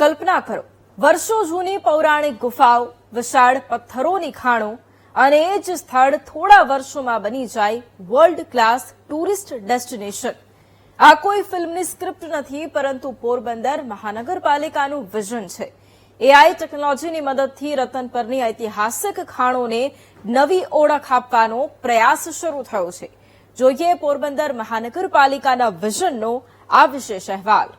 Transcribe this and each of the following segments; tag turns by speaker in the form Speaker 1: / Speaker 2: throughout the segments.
Speaker 1: કલ્પના કરો, વર્ષો જૂની પૌરાણિક ગુફાઓ, વિશાળ પથ્થરોની ખાણો અને એ જ સ્થળ થોડા વર્ષોમાં બની જાય વર્લ્ડ ક્લાસ ટુરિસ્ટ ડેસ્ટિનેશન. આ કોઈ ફિલ્મની સ્ક્રિપ્ટ નથી, પરંતુ પોરબંદર મહાનગરપાલિકાનું વિઝન છે. એઆઈ ટેકનોલોજીની મદદથી રતન પરની ઐતિહાસિક ખાણોને નવી ઓળખ આપવાનો પ્રયાસ શરૂ થયો છે. જોઈએ પોરબંદર મહાનગરપાલિકાના વિઝનનો આ વિશેષ અહેવાલ.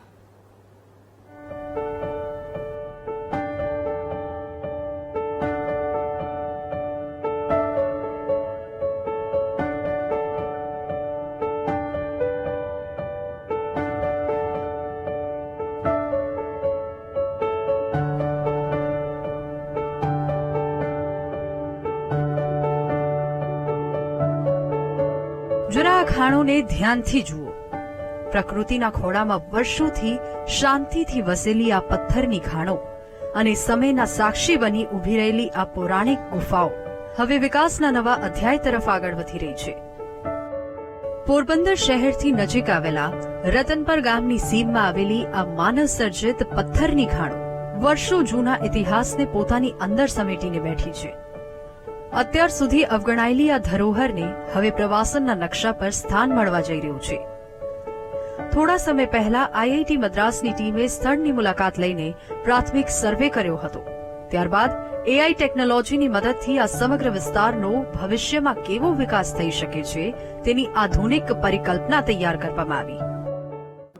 Speaker 2: જરા આ ખાણોને ધ્યાનથી જુઓ. પ્રકૃતિના ખોળામાં વર્ષોથી શાંતિથી વસેલી આ પથ્થરની ખાણો અને સમયના સાક્ષી બની ઉભી રહેલી આ પૌરાણિક ગુફાઓ હવે વિકાસના નવા અધ્યાય તરફ આગળ વધી રહી છે. પોરબંદર શહેરથી નજીક આવેલા રતનપર ગામની સીમમાં આવેલી આ માનવ સર્જિત પથ્થરની ખાણો વર્ષો જૂના ઇતિહાસને પોતાની અંદર સમેટીને બેઠી છે. અત્યાર સુધી અવગણાયેલી આ ધરોહરને હવે પ્રવાસનના નકશા પર સ્થાન મળવા જઈ રહ્યું છે. થોડા સમય પહેલા આઈઆઈટી મદ્રાસની ટીમે સ્થળની મુલાકાત લઈને પ્રાથમિક સર્વે કર્યો હતો. ત્યારબાદ એઆઈ ટેકનોલોજીની મદદથી આ સમગ્ર વિસ્તારનો ભવિષ્યમાં કેવો વિકાસ થઈ શકે છે તેની આધુનિક પરિકલ્પના તૈયાર કરવામાં આવી.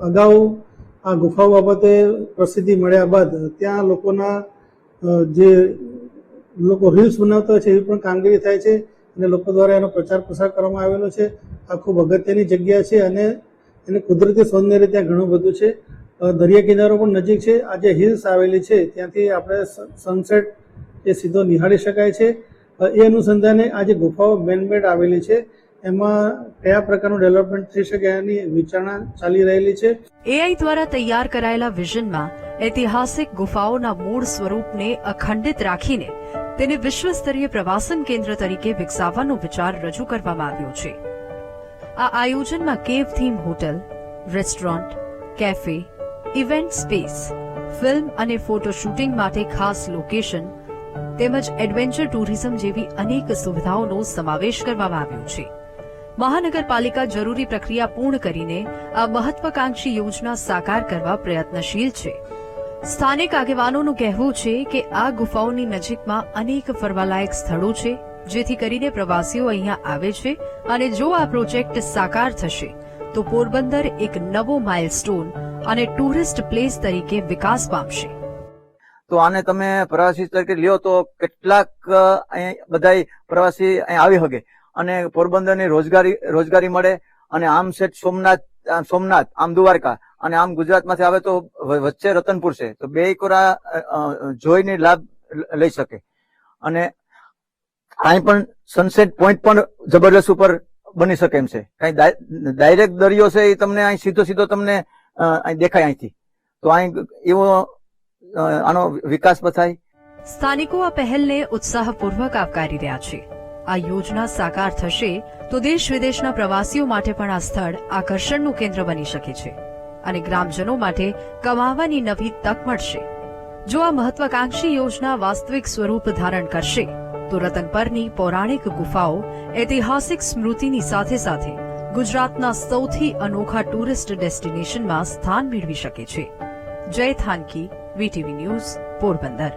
Speaker 3: અગાઉ આ ગુફાઓ બાબતે પ્રસિદ્ધિ મળ્યા બાદ ત્યાં જે લોકો રીલ્સ બનાવતા હોય છે એવી પણ કામગીરી થાય છે અને લોકો દ્વારા એનો પ્રચાર પ્રસાર કરવામાં આવેલો છે. આ ખૂબ અગત્યની જગ્યા છે અને એને કુદરતી સૌંદર્ય ત્યાં ઘણું બધું છે. દરિયા કિનારો પણ નજીક છે. આ જે હિલ્સ આવેલી છે ત્યાંથી આપણે સનસેટ એ સીધો નિહાળી શકાય છે. એ અનુસંધાને આ જે ગુફાઓ મેનમેડ આવેલી છે એમાં કયા પ્રકારનું ડેવલપમેન્ટ થઈ શકે એની વિચારણા ચાલી રહેલી છે.
Speaker 2: એઆઈ દ્વારા તૈયાર કરાયેલા વિઝનમાં ઐતિહાસિક ગુફાઓના મૂળ સ્વરૂપને અખંડિત રાખીને તેને વિશ્વસ્તરીય પ્રવાસન કેન્દ્ર તરીકે વિકસાવવાનો વિચાર રજૂ કરવામાં આવ્યો છે. આ આયોજનમાં કેવ theme hotel, restaurant, cafe, event space, film અને ફોટો શૂટિંગ માટે ખાસ લોકેશન તેમજ એડવેન્ચર ટુરિઝમ જેવી અનેક સુવિધાઓનો સમાવેશ કરવામાં આવ્યો છે. મહાનગરપાલિકા જરૂરી પ્રક્રિયા પૂર્ણ કરીને આ મહત્વાકાંક્ષી યોજના સાકાર કરવા પ્રયત્નશીલ છે. સ્થાનિક આગેવાનોનું કહેવું છે કે આ ગુફાઓની નજીકમાં અનેક ફરવાલાયક સ્થળો છે, જેથી કરીને પ્રવાસીઓ અહીંયા આવે છે અને જો આ પ્રોજેક્ટ સાકાર થશે તો પોરબંદર એક નવો માઇલસ્ટોન અને ટુરિસ્ટ પ્લેસ તરીકે વિકાસ પામશે.
Speaker 4: તો આને તમે પ્રવાસી તરીકે લ્યો તો કેટલાક બધા પ્રવાસી અહીં આવી શકે અને પોરબંદરની રોજગારી મળે અને આમ સેઠ સોમનાથ આમ દ્વારકા અને આમ ગુજરાતમાંથી આવે તો વચ્ચે રતનપુર છે, તો બે કોરા જોઈને લાભ લઈ શકે. અને અહીં પણ સનસેટ પોઈન્ટ પણ જબરદસ્ત ઉપર બની શકે એમ છે. કઈ ડાયરેક્ટ દરિયો છે એ તમને અહીં સીધો તમને અહીં દેખાય અહીંથી, તો અહીં એવો આનો વિકાસ થાય.
Speaker 2: સ્થાનિકો આ પહેલને ઉત્સાહપૂર્વક આવકારી રહ્યા છે. આ યોજના સાકાર થશે તો દેશ વિદેશના પ્રવાસીઓ માટે પણ આ સ્થળ આકર્ષણનું કેન્દ્ર બની શકે છે અને ગ્રામજનો માટે કમાવાની નવી તક મળશે. જો આ મહત્વાકાંક્ષી યોજના વાસ્તવિક સ્વરૂપ ધારણ કરશે તો રતનપરની પૌરાણિક ગુફાઓ ઐતિહાસિક સ્મૃતિની સાથે સાથે ગુજરાતના સૌથી અનોખા ટુરિસ્ટ ડેસ્ટિનેશનમાં સ્થાન મેળવી શકે છે. જય થાનકી, વીટીવી ન્યૂઝ, પોરબંદર.